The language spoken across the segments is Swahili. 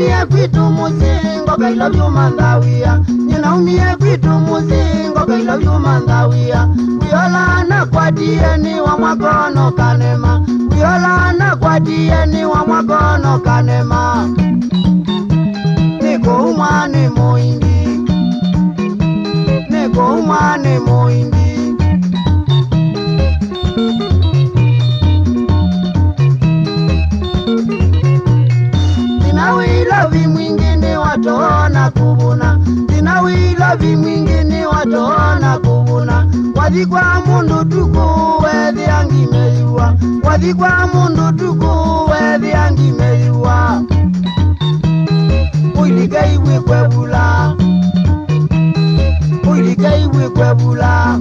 Ninaumia kwitu muzingo kailo vyumandawia. Ninaumia kwitu muzingo kailo vyumandawia. Kuyolana kwa dieni wa mwakono kanema. Kuyolana kwa dieni wa mwakono kanema. Niko umani muindi. Niko umani muindi. Tinawila vimwingine watona kubuna. Tinawila vimwingine watona kubuna. Wadhikwa mundu tuku wethi angimeyua. Wadhikwa mundu tuku wethi angimeyua. Uilikei wikwebula. Uilikei wikwebula.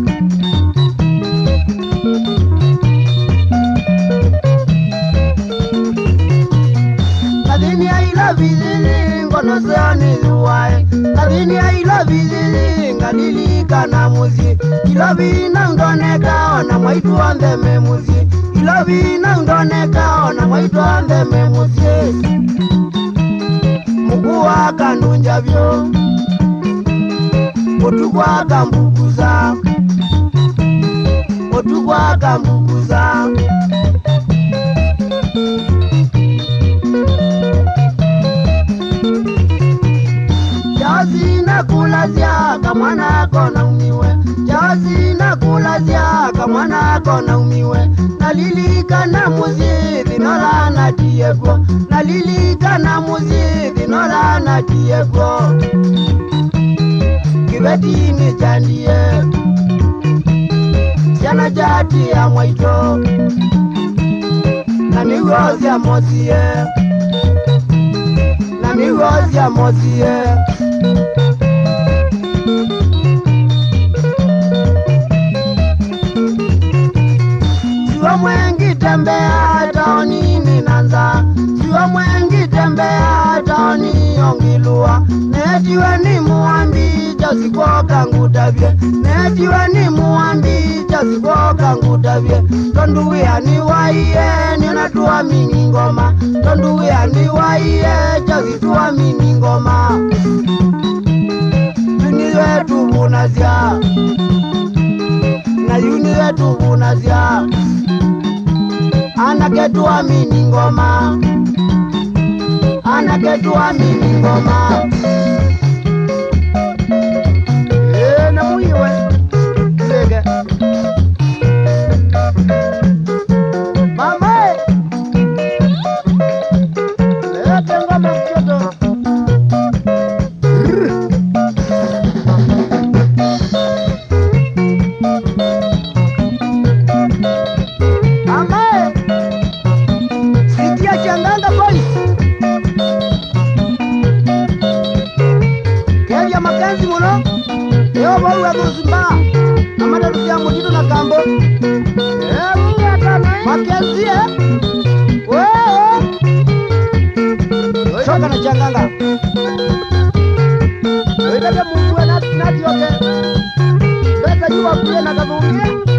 Kadini aila vizili ngono seani zuwae. Kadini aila vizili nganilika na muzi. Ilovi na ndoneka ona mwaitu andeme muzi. Ilovi na ndoneka ona mwaitu andeme muzi. Mukuwa kanunja vyo. Otukwa kambukuza. Otukwa kambukuza. Jazi na kulazia kamwana kona umiwe. Jazi na kulazia kamwana kona umiwe. Nalilika na muzithi nola na tieko. Nalilika na muzithi nola na tieko. Kibetini chandie. Siana jati ya mwaito. Na migozi ya mozie. Na migozi ya mozie. Siwa mwengi tembea taoni ninanza. Siwa mwengi tembea taoni ongilua. Netiwe ni muambi chasiko kangutavye. Netiwe ni muambi chasiko kangutavye. Tonduwea ni waiye ninatua mini ngoma. Tonduwea ni waiye chasitua mini ngoma. Yuni wetu bunazia. Na yuni wetu bunazia. Anaketua mini ngoma. Anaketua mini ngoma. Na muiwe Zege Mama lete ngoma mchoto. Mama sitia changanga boys. Kevya mapenzi muno. Yo bolu ya kuzimba. Amada rusia mutito na kambo. Mungu atana. Makenzi shoka na changanga. Wewe mungu na nati yote. Beta yuwa kule na kabunge.